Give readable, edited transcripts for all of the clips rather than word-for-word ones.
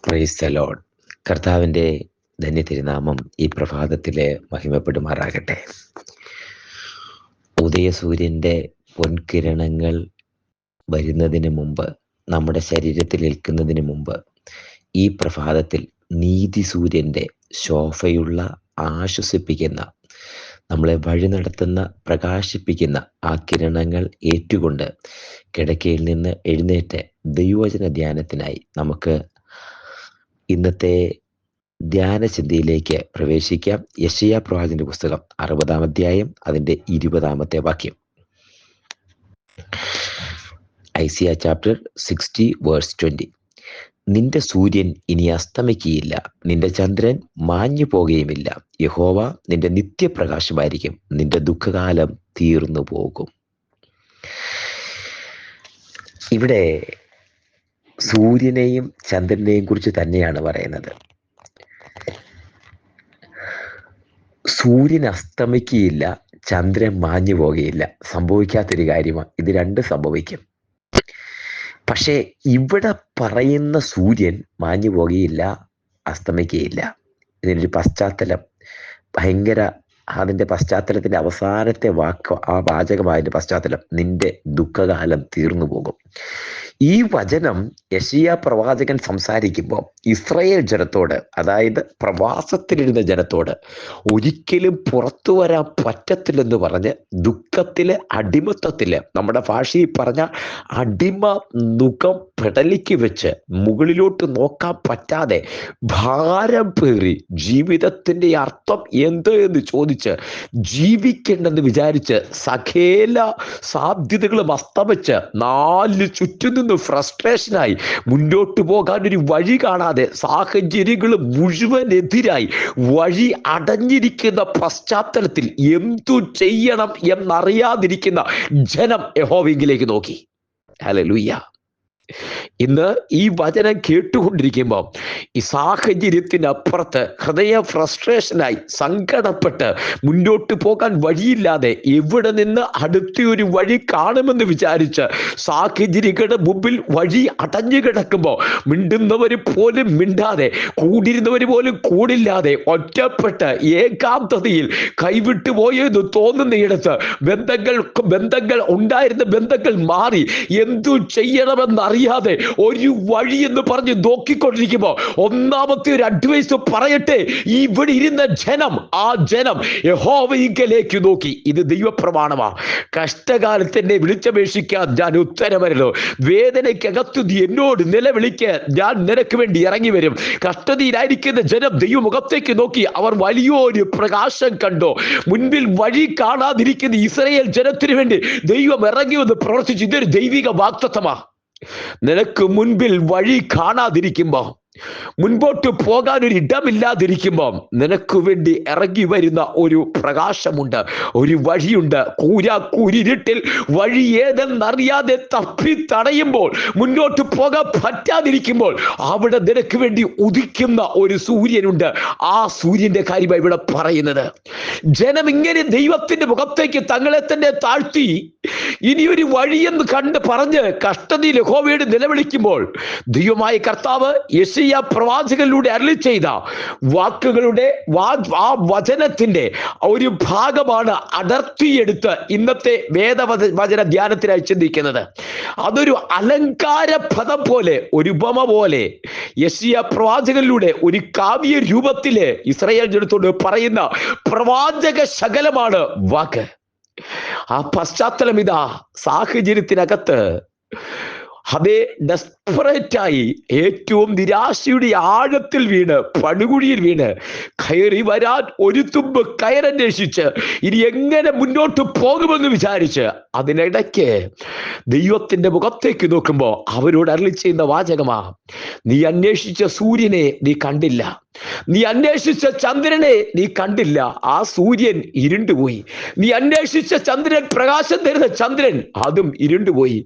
Praise the Lord. കർത്താവിൻ്റെ ധന്യ തിരുനാമം ഈ പ്രഭാതത്തിലെ മഹിമപ്പെടുമാറാകട്ടെ. ഉദയസൂര്യൻ്റെ പൊൻകിരണങ്ങൾ വരുന്നതിന് മുമ്പ്, നമ്മുടെ ശരീരത്തിൽ ഏൽക്കുന്നതിന് മുമ്പ്, ഈ പ്രഭാതത്തിൽ നീതി സൂര്യൻ്റെ ശോഭയുള്ള, ആശ്വസിപ്പിക്കുന്ന, നമ്മളെ വഴി നടത്തുന്ന, പ്രകാശിപ്പിക്കുന്ന ആ കിരണങ്ങൾ ഏറ്റുകൊണ്ട് കിടക്കയിൽ നിന്ന് എഴുന്നേറ്റ് ദൈവവചന ധ്യാനത്തിനായി നമുക്ക് ഇന്നത്തെ ധ്യാന ചിന്തയിലേക്ക് പ്രവേശിക്കാം. യെശയ്യാ പ്രവാചകന്റെ പുസ്തകം 60-ാം അധ്യായം അതിൻ്റെ 20-ാമത്തെ വാക്യം. Isaiah chapter 60 verse 20. നിന്റെ സൂര്യൻ ഇനി അസ്തമിക്കുകയില്ല, നിന്റെ ചന്ദ്രൻ മാഞ്ഞു പോകുകയുമില്ല. യഹോവ നിന്റെ നിത്യപ്രകാശമായിരിക്കും, നിന്റെ ദുഃഖകാലം തീർന്നു പോകും. ഇവിടെ സൂര്യനെയും ചന്ദ്രനെയും കുറിച്ച് തന്നെയാണ് പറയുന്നത്. സൂര്യൻ അസ്തമിക്കുകയില്ല, ചന്ദ്രൻ മാഞ്ഞു പോകുകയില്ല. സംഭവിക്കാത്തൊരു കാര്യമാണ്. ഇത് രണ്ടും സംഭവിക്കും. പക്ഷേ ഇവിടെ പറയുന്ന സൂര്യൻ മാഞ്ഞു പോകുകയില്ല, അസ്തമിക്കുകയില്ല. ഇതിനൊരു പശ്ചാത്തലം, ഭയങ്കര അതിൻ്റെ പശ്ചാത്തലത്തിൻ്റെ അവസാനത്തെ വാക്ക്, ആ വാചകമായതിൻ്റെ പശ്ചാത്തലം, നിന്റെ ദുഃഖകാലം തീർന്നു പോകും. ഈ വചനം യെശയ്യാ പ്രവാചകൻ സംസാരിക്കുമ്പോൾ ഇസ്രായേൽ ജനത്തോട്, അതായത് പ്രവാസത്തിലിരുന്ന ജനത്തോട്, ഒരിക്കലും പുറത്തു വരാൻ പറ്റത്തില്ലെന്ന് പറഞ്ഞ് ദുഃഖത്തിലെ, അടിമത്തത്തില്, നമ്മുടെ ഭാഷയിൽ പറഞ്ഞ അടിമ മുഖം പെടലിക്ക് വെച്ച് മുകളിലോട്ട് നോക്കാൻ പറ്റാതെ ഭാരം പേറി ജീവിതത്തിൻ്റെ അർത്ഥം എന്ത് എന്ന് ചോദിച്ച് ജീവിക്കേണ്ടെന്ന് വിചാരിച്ച് സകല സാധ്യതകളും അസ്തമിച്ച് നാല് ചുറ്റും നിന്ന് ഫ്രസ്ട്രേഷനായി മുന്നോട്ട് പോകാൻ ഒരു വഴി കാണാതെ സാഹചര്യങ്ങൾ മുഴുവൻ എതിരായി വഴി അടഞ്ഞിരിക്കുന്ന പശ്ചാത്തലത്തിൽ എന്തു ചെയ്യണം എന്നറിയാതിരിക്കുന്ന ജനം യഹോവയിലേക്ക് നോക്കി. ഹല്ലേലൂയ. ഇന്ന് ഈ വചനം കേട്ടുകൊണ്ടിരിക്കുമ്പോൾ ഈ സാഹചര്യത്തിനപ്പുറത്ത് ഹൃദയ ഫ്രസ്ട്രേഷനായി സങ്കടപ്പെട്ട് മുന്നോട്ട് പോകാൻ വഴിയില്ലാതെ എവിടെ നിന്ന് അടുത്തൊരു വഴി കാണുമെന്ന് വിചാരിച്ച് സാഹചര്യങ്ങളുടെ മുമ്പിൽ വഴി അടഞ്ഞു കിടക്കുമ്പോൾ മിണ്ടുന്നവർ പോലും മിണ്ടാതെ, കൂടിയിരുന്നവർ പോലും കൂടില്ലാതെ, ഒറ്റപ്പെട്ട് ഏകാന്തതയിൽ കൈവിട്ടു പോയെന്ന് തോന്നുന്നയിടത്ത് ബന്ധങ്ങൾ ഉണ്ടായിരുന്ന ബന്ധങ്ങൾ മാറി എന്തു ചെയ്യണമെന്നറിയാതെ ഒരു വഴി എന്ന് പറഞ്ഞ് നോക്കിക്കൊണ്ടിരിക്കുമ്പോൾ ഒന്നാമത്തെ ഒരു അഡ്വൈസ് പറയട്ടെ. ഇവിടെ ഇരുന്ന ജനം, ആ ജനം യഹോവയിങ്കലേക്ക് നോക്കി. ഇത് ദൈവപ്രമാണമാണ്. കഷ്ടകാലത്തെ വിളിച്ചപേക്ഷിക്കാൻ ഞാൻ ഉത്തരമരുന്നു. വേദനയ്ക്കകത്തു എന്നോട് നിലവിളിക്ക്, ഞാൻ നിനക്ക് വേണ്ടി ഇറങ്ങി വരും. കഷ്ടതയിലായിരിക്കുന്ന ജനം ദൈവമുഖത്തേക്ക് നോക്കി. അവർ വലിയൊരു പ്രകാശം കണ്ടു. മുൻപിൽ വഴി കാണാതിരിക്കുന്ന ഇസ്രായേൽ ജനത്തിന് വേണ്ടി ദൈവം ഇറങ്ങി വന്ന് പ്രവർത്തിച്ചു. ഇതൊരു ദൈവിക വാഗ്ദത്തമാണ്. നിനക്ക് മുൻപിൽ വഴി കാണാതിരിക്കുമ്പോൾ, മുൻപോട്ട് പോകാൻ ഒരു ഇടമില്ലാതിരിക്കുമ്പോൾ നിനക്ക് വേണ്ടി ഇറങ്ങി വരുന്ന ഒരു പ്രകാശമുണ്ട്, ഒരു വഴിയുണ്ട്. കൂരിരുട്ടിൽ വഴി ഏതെന്നറിയാതെ തപ്പി തടയുമ്പോൾ, മുന്നോട്ട് പോകാൻ പറ്റാതിരിക്കുമ്പോൾ അവിടെ നിനക്ക് വേണ്ടി ഉദിക്കുന്ന ഒരു സൂര്യനുണ്ട്. ആ സൂര്യന്റെ കാര്യമാണ് ഇവിടെ പറയുന്നത്. ജനം ഇങ്ങനെ ദൈവത്തിന്റെ മുഖത്തേക്ക് തങ്ങളെ തന്നെ താഴ്ത്തി ഇനിയൊരു വഴിയെന്ന് കണ്ട് പറഞ്ഞ് കഷ്ടതയിൽ യഹോവയോട് നിലവിളിക്കുമ്പോൾ ദൈവമായ കർത്താവ് യെശയ്യാ പ്രവാചകനിലൂടെ അരുളി ചെയ്ത വാക്കുകളുടെ ആ വചനത്തിന്റെ ഒരു ഭാഗമാണ് അടർത്തിയെടുത്ത് ഇന്നത്തെ വേദവചന ധ്യാനത്തിനായി ചിന്തിക്കുന്നത്. അതൊരു അലങ്കാര പദം പോലെ, ഒരു ഉപമ പോലെ യെശയ്യാ പ്രവാചകനിലൂടെ ഒരു കാവ്യ രൂപത്തില് ഇസ്രായേൽ ജനത്തോട് പറയുന്ന പ്രവാചക ശകലമാണ് വാക്ക്. ആ പശ്ചാത്തലം ഇതാ. സാഹചര്യത്തിനകത്ത് അതേ ഡെസ്പറേറ്റായി, ഏറ്റവും നിരാശയുടെ ആഴത്തിൽ വീണ്, പടുകുഴിയിൽ വീണ് കയറി വരാൻ ഒരു തുമ്പ് കയറന്വേഷിച്ച് ഇനി എങ്ങനെ മുന്നോട്ട് പോകുമെന്ന് വിചാരിച്ച് അതിനിടയ്ക്ക് ദൈവത്തിന്റെ മുഖത്തേക്ക് നോക്കുമ്പോൾ അവരോട് അരുളി ചെയ്യുന്ന വാചകമാ, നീ അന്വേഷിച്ച സൂര്യനെ നീ കണ്ടില്ല, നീ അന്വേഷിച്ച ചന്ദ്രനെ നീ കണ്ടില്ല. ആ സൂര്യൻ ഇരുണ്ടുപോയി. നീ അന്വേഷിച്ച ചന്ദ്രൻ, പ്രകാശം തരുന്ന ചന്ദ്രൻ, അതും ഇരുണ്ടുപോയി.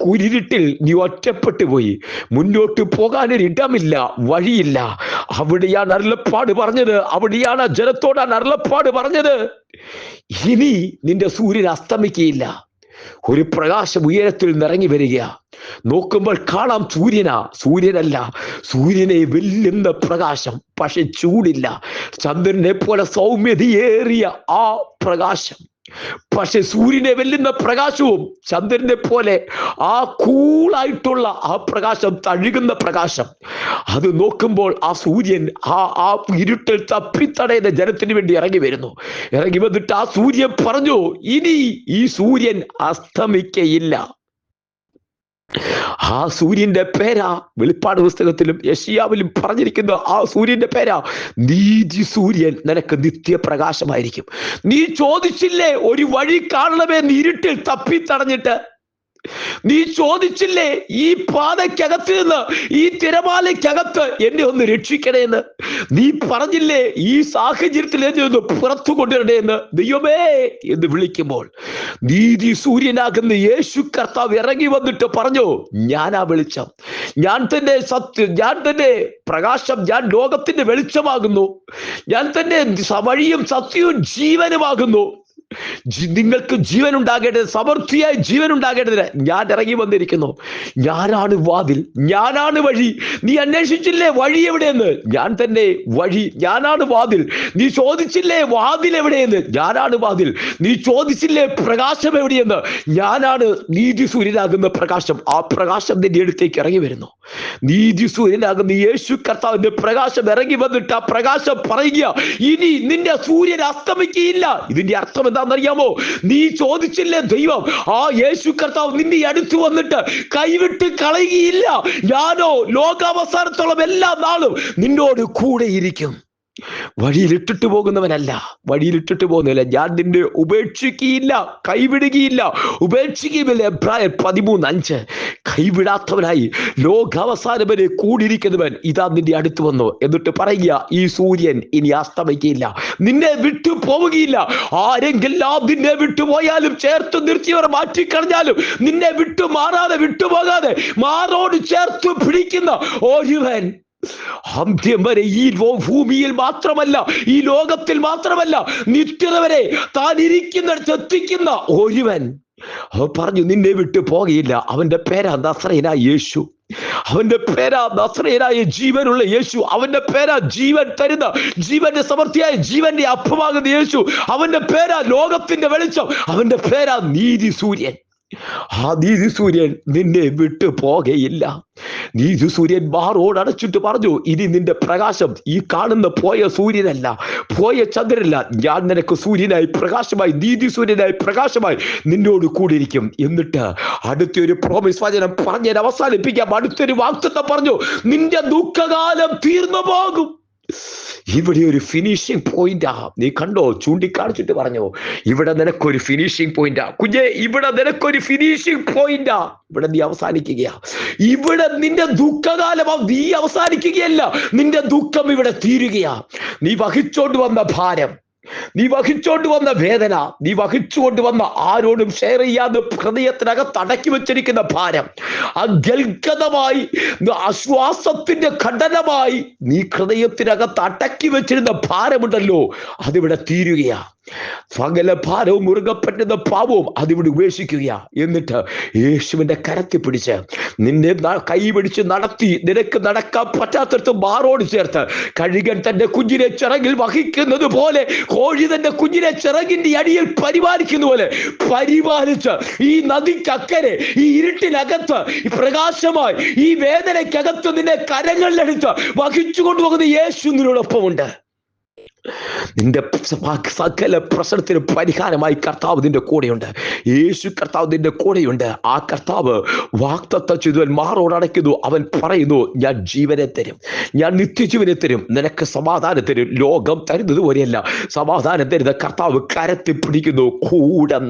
കൂരിരുട്ടിൽ നീ ഒറ്റപ്പെട്ടു പോയി. മുന്നോട്ട് പോകാനൊരു ഇടമില്ല, വഴിയില്ല. അവിടെയാണ് അരുളപ്പാട് പറഞ്ഞത്, അവിടെയാണ് ജനത്തോടാണ് അരുളപ്പാട് പറഞ്ഞത്, ഇനി നിന്റെ സൂര്യൻ അസ്തമിക്കുകയില്ല. ഒരു പ്രകാശം ഉയരത്തിൽ നിറങ്ങി വരിക. നോക്കുമ്പോൾ കാണാം സൂര്യനല്ല, സൂര്യനെ വെല്ലുന്ന പ്രകാശം, പക്ഷെ ചൂടില്ല. ചന്ദ്രനെ പോലെ സൗമ്യതയേറിയ ആ പ്രകാശം, പക്ഷെ സൂര്യനെ വെല്ലുന്ന പ്രകാശവും ചന്ദ്രനെ പോലെ ആ കൂളായിട്ടുള്ള ആ പ്രകാശം, തഴുകുന്ന പ്രകാശം. അത് നോക്കുമ്പോൾ ആ സൂര്യൻ ആ ഇരുട്ടിൽ തപ്പിത്തടയുന്ന ജനത്തിന് വേണ്ടി ഇറങ്ങി വന്നിട്ട് ആ സൂര്യൻ പറഞ്ഞു, ഇനി ഈ സൂര്യൻ അസ്തമിക്കയില്ല. ആ സൂര്യന്റെ പേരാ വെളിപ്പാട് പുസ്തകത്തിലും യെശയ്യാവിലും പറഞ്ഞിരിക്കുന്ന ആ സൂര്യന്റെ പേരാ നീതി സൂര്യൻ. നിനക്ക് നിത്യപ്രകാശമായിരിക്കും. നീ ചോദിച്ചില്ലേ ഒരു വഴി കാണണമെന്ന് ഇരുട്ടിൽ തപ്പിത്തടഞ്ഞിട്ട്? നീ ചോദിച്ചില്ലേ ഈ പാതയ്ക്കകത്ത് നിന്ന്, ഈ തിരമാലയ്ക്കകത്ത് എന്നെ ഒന്ന് രക്ഷിക്കണേന്ന്? നീ പറഞ്ഞില്ലേ ഈ സാഹചര്യത്തിൽ എന്നെ ഒന്ന് പുറത്തു കൊണ്ടുവരണേന്ന്? ദൈവമേ എന്ന് വിളിക്കുമ്പോൾ നീതി സൂര്യനാകുന്ന യേശു കർത്താവ് ഇറങ്ങി വന്നിട്ട് പറഞ്ഞു, ഞാനാ വെളിച്ചം, ഞാൻ തന്നെ സത്യം, ഞാൻ തന്നെ പ്രകാശം, ഞാൻ ലോകത്തിന്റെ വെളിച്ചമാകുന്നു, ഞാൻ തന്നെ വഴിയും സത്യവും ജീവനുമാകുന്നു. നിങ്ങൾക്ക് ജീവൻ ഉണ്ടാകേണ്ടത്, സമൃദ്ധിയായ ജീവൻ ഉണ്ടാകേണ്ടതിന് ഞാൻ ഇറങ്ങി വന്നിരിക്കുന്നു. ഞാനാണ് വാതിൽ, ഞാനാണ് വഴി. നീ അന്വേഷിച്ചില്ലേ വഴി എവിടെയെന്ന്? ഞാൻ തന്നെ വഴി, ഞാനാണ് വാതിൽ. നീ ചോദിച്ചില്ലേ വാതിൽ എവിടെയെന്ന്? ഞാനാണ് വാതിൽ. നീ ചോദിച്ചില്ലേ പ്രകാശം എവിടെയെന്ന്? ഞാനാണ് നീതി സൂര്യനാകുന്ന പ്രകാശം. ആ പ്രകാശം നിന്റെ അടുത്തേക്ക് ഇറങ്ങി വരുന്നു. നീതി സൂര്യനാകുന്ന യേശു കർത്താവിന്റെ പ്രകാശം ഇറങ്ങി വന്നിട്ട് ആ പ്രകാശം പറയുക, ഇനി നിന്റെ സൂര്യൻ അസ്തമിക്കുകയില്ല. ഇതിന്റെ അർത്ഥം എന്താണെന്നറിയാമോ? നീ ചോദിച്ചില്ലേ ദൈവം, ആ യേശു കർത്താവ് നിന്റെ അടുത്ത് വന്നിട്ട് കൈവിട്ട് കളയുകയില്ല. ഞാനോ ലോകാവസാനത്തോളം എല്ലാ നാളും നിന്നോട് കൂടെ ഇരിക്കും. വഴിയിലിട്ടിട്ട് പോകുന്നവനല്ല, വഴിയിലിട്ടിട്ട് പോകുന്നില്ല. ഞാൻ നിന്നെ ഉപേക്ഷിക്കുകയില്ല, കൈവിടുകയില്ല, ഉപേക്ഷിക്കുകയില്ല. എബ്രായർ 13:5. കൈവിടാത്തവനായി ലോകാവസാനം വരെ കൂടിയിരിക്കുന്നവൻ ഇതാ നിന്റെ അടുത്ത് വന്നു. എന്നിട്ട് പറയുക, ഈ സൂര്യൻ ഇനി അസ്തമിക്കുകയില്ല, നിന്നെ വിട്ടു പോവുകയില്ല. ആരെങ്കിലും നിന്നെ വിട്ടുപോയാലും, ചേർത്ത് നിർത്തിയവർ മാറ്റിക്കളഞ്ഞാലും, നിന്നെ വിട്ടുപോകാതെ മാറോട് ചേർത്ത് പിടിക്കുന്ന ഒരുവൻ അന്ത്യം വരെ ഈ ഭൂമിയിൽ മാത്രമല്ല, ഈ ലോകത്തിൽ മാത്രമല്ല, നിത്യത വരെ താൻ ഇരിക്കുന്നിടത്ത് എത്തിക്കുന്ന ഒരുവൻ പറഞ്ഞു, നിന്നെ വിട്ടു പോകയില്ല. അവന്റെ പേരാ നസറേയനായ യേശു. അവന്റെ പേരാ നസറേയനായ ജീവനുള്ള യേശു. അവന്റെ പേരാ ജീവൻ തരുന്ന, ജീവന്റെ സമൃദ്ധിയായ ജീവന്റെ അപ്പമാകുന്ന യേശു. അവന്റെ പേരാ ലോകത്തിന്റെ വെളിച്ചം. അവന്റെ പേരാ നീതി സൂര്യൻ. ആ നീതി സൂര്യൻ നിന്നെ വിട്ടു പോകയില്ല. നീതി സൂര്യൻ മാറോട് അടച്ചിട്ട് പറഞ്ഞു, ഇനി നിന്റെ പ്രകാശം ഈ കാണുന്ന പോയ സൂര്യനല്ല, പോയ ചന്ദ്രനല്ല, ഞാൻ നിനക്ക് സൂര്യനായി പ്രകാശമായി, നീതി സൂര്യനായി പ്രകാശമായി നിന്നോട് കൂടിയിരിക്കും. എന്നിട്ട് അടുത്തൊരു പ്രോമിസ് വചനം പറഞ്ഞ് അവസാനിപ്പിക്കാം. അടുത്തൊരു വാഗ്ദത്തം പറഞ്ഞു, നിന്റെ ദുഃഖകാലം തീർന്നു പോകും. ഇവിടെ ഒരു ഫിനിഷിംഗ് പോയിന്റാ. നീ കണ്ടോ? ചൂണ്ടിക്കാണിച്ചിട്ട് പറഞ്ഞു, ഇവിടെ നിനക്കൊരു ഫിനിഷിംഗ് പോയിന്റാ കുഞ്ഞെ, ഇവിടെ നിനക്കൊരു ഫിനിഷിംഗ് പോയിന്റാ. ഇവിടെ നീ അവസാനിക്കുകയാ. ഇവിടെ നിന്റെ ദുഃഖകാലം നീ അവസാനിക്കുകയല്ല, നിന്റെ ദുഃഖം ഇവിടെ തീരുകയാ. നീ വഹിച്ചോണ്ട് വന്ന ഭാരം, നീ വഹിച്ചോണ്ട് വന്ന വേദന, നീ വഹിച്ചുകൊണ്ട് വന്ന ആരോടും ഷെയർ ചെയ്യാതെ ഹൃദയത്തിനകത്ത് അടക്കി വെച്ചിരിക്കുന്ന ഭാരം, അഗൽഗതമായി ആശ്വാസത്തിന്റെ ഘടനമായി നീ ഹൃദയത്തിനകത്ത് അടക്കി വെച്ചിരുന്ന ഭാരമുണ്ടല്ലോ, അതിവിടെ തീരുകയാ. സകല ഭാരവും മുറുകപ്പെട്ടുന്ന പാവവും അതിവിടെ ഉപേക്ഷിക്കുകയാ. എന്നിട്ട് യേശുവിന്റെ കരത്തിൽ പിടിച്ച് നിന്നെ കൈപിടിച്ച് നടത്തി, നിനക്ക് നടക്കാൻ പറ്റാത്തടത്ത് മാറോട് ചേർത്ത്, കഴുകൻ തന്റെ കുഞ്ഞിനെ ചിറകിൽ വഹിക്കുന്നത് പോലെ, കോഴി തന്റെ കുഞ്ഞിനെ ചിറകിന്റെ അടിയിൽ പരിപാലിക്കുന്ന പോലെ പരിപാലിച്ച് ഈ നദിക്കക്കരെ, ഈ ഇരുട്ടിനകത്ത് ഈ പ്രകാശമായി, ഈ വേദനയ്ക്കകത്ത് നിന്നെ കരങ്ങളിലെടുത്ത് വഹിച്ചു കൊണ്ടുപോകുന്ന യേശു നിന്നോടൊപ്പമുണ്ട്. നിന്റെ സകല പ്രശ്നത്തിന് പരിഹാരമായി കർത്താവ് നിന്റെ കൂടെയുണ്ട്. യേശു കർത്താവ് നിന്റെ കൂടെയുണ്ട്. ആ കർത്താവ് വാഗ്ദത്തം ചെയ്തു മാറോട് അടയ്ക്കുന്നു. അവൻ പറയുന്നു, ഞാൻ ജീവനെ തരും, ഞാൻ നിത്യജീവനെ തരും, നിനക്ക് സമാധാനം തരും. ലോകം തരുന്നത് പോലെയല്ല സമാധാനം തരുന്ന കർത്താവ് കരത്തിൽ പിടിക്കുന്നു, കൂടെ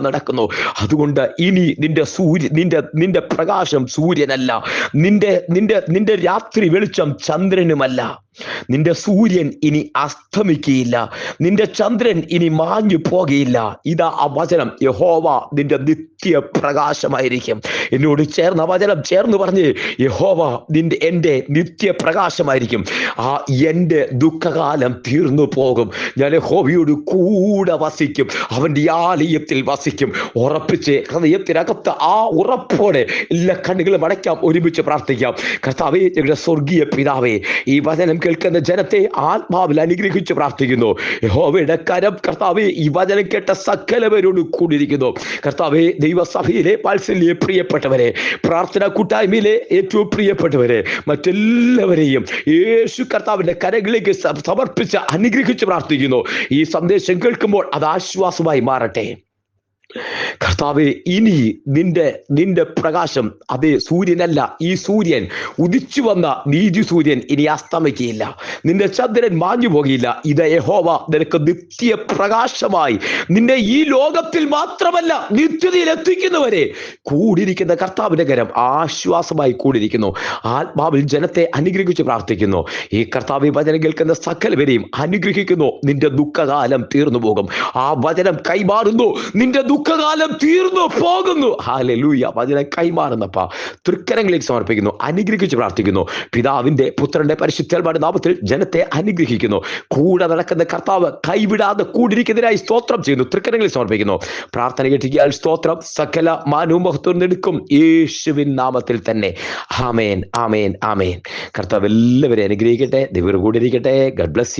നടക്കുന്നു. അതുകൊണ്ട് ഇനി നിന്റെ പ്രകാശം സൂര്യനല്ല, നിന്റെ രാത്രി വെളിച്ചം ചന്ദ്രനുമല്ല. നിന്റെ സൂര്യൻ ഇനി അസ്തമിക്കുകയില്ല, നിന്റെ ചന്ദ്രൻ ഇനി മാഞ്ഞു പോകുകയില്ല. ഇതാ ആ വചനം. യഹോവ നിന്റെ നിത്യ പ്രകാശമായിരിക്കും. എന്നോട് ചേർന്ന വചനം ചേർന്ന് പറഞ്ഞ്, യഹോവ എൻ്റെ നിത്യ പ്രകാശമായിരിക്കും. എൻ്റെ ദുഃഖകാലം തീർന്നു പോകും. ഞാൻ യഹോവയോട് കൂടെ വസിക്കും, അവൻ്റെ ആലയത്തിൽ വസിക്കും. ഉറപ്പിച്ച് ഹൃദയത്തിനകത്ത് ആ ഉറപ്പോടെ എല്ലാ കണ്ണുകളും അടയ്ക്കാം, ഒരുമിച്ച് പ്രാർത്ഥിക്കാം. കർത്താവേ, ഞങ്ങളുടെ സ്വർഗീയ പിതാവേ, ഈ വചനം കേൾക്കുന്ന ജനത്തെ ആത്മാവിൽ അനുഗ്രഹിച്ച് പ്രാർത്ഥിക്കുന്നു. യഹോവയുടെ കരം കർത്താവേ ഈ വചനം കേട്ട സകലവരോട് കൂടിയിരിക്കുന്നു. കർത്താവേ, ദൈവസഭയിലെ വാത്സല്യ പ്രിയപ്പെട്ടവരെ, പ്രാർത്ഥനാ കൂട്ടായ്മയിലെ ഏറ്റവും പ്രിയപ്പെട്ടവരെ, മറ്റെല്ലാവരെയും യേശു കർത്താവിന്റെ കരങ്ങളിലേക്ക് സമർപ്പിച്ച് അനുഗ്രഹിച്ച് പ്രാർത്ഥിക്കുന്നു. ഈ സന്ദേശം കേൾക്കുമ്പോൾ അത് ആശ്വാസമായി മാറട്ടെ. കർത്താവേ, ഇനി നിന്റെ പ്രകാശം, അതേ സൂര്യനല്ല, ഈ സൂര്യൻ ഉദിച്ചു വന്ന നീതി സൂര്യൻ ഇനി അസ്തമിക്കുകയില്ല, നിന്റെ ചന്ദ്രൻ മാഞ്ഞു പോകുകയില്ല. ഇത് യഹോവ നിനക്ക് നിത്യ പ്രകാശമായി നിന്നെ ഈ ലോകത്തിൽ മാത്രമല്ല നിത്യതയിൽ എത്തിക്കുന്നവരെ കൂടിയിരിക്കുന്ന കർത്താവിന്റെ കരം ആശ്വാസമായി കൂടിയിരിക്കുന്നു. ആത്മാവിൽ ജനത്തെ അനുഗ്രഹിച്ച് പ്രാർത്ഥിക്കുന്നു. ഈ കർത്താവ് വചനം കേൾക്കുന്ന സകലവരെയും അനുഗ്രഹിക്കുന്നു. നിന്റെ ദുഃഖകാലം തീർന്നു പോകും. ആ വചനം കൈമാറുന്നു. നിന്റെ ദുഃഖകാലം തീർന്നു പോകുന്നു. ഹല്ലേലൂയ. വചനം കൈമാറുന്നപ്പ തൃക്കരങ്ങളിലേക്ക് സമർപ്പിക്കുന്നു, അനുഗ്രഹിച്ച് പ്രാർത്ഥിക്കുന്നു. പിതാവിന്റെ പുത്രന്റെ പരിശുദ്ധാത്മാവിന്റെ നാമത്തിൽ ജനത്തെ അനുഗ്രഹിക്കുന്നു. കൂടെ നടക്കുന്ന കർത്താവ് കൈവിടാതെ കൂടിയിരിക്കുന്നതിനായി സ്തോത്രം ചെയ്യുന്നു. തൃക്കരങ്ങളിൽ സമർപ്പിക്കുന്നു. പ്രാർത്ഥന കേട്ടിരിക്കാൻ സ്തോത്രം. സകല മാനവും മഹത്വവും എടുക്കും യേശുവിൻ നാമത്തിൽ തന്നെ. ആമേൻ, ആമേൻ, ആമേൻ. കർത്താവ് എല്ലാവരെയും അനുഗ്രഹിക്കട്ടെ. ദൈവം കൂടെ ഇരിക്കട്ടെ. God bless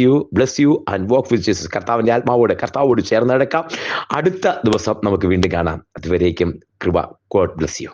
you and walk with Jesus. കർത്താവിന്റെ കർത്താവോട് ചേർന്ന് നടക്കാം. അടുത്ത ദിവസം നമുക്ക് വീണ്ടും കാണാം. അതുവരേക്കും കൃപ. God bless you.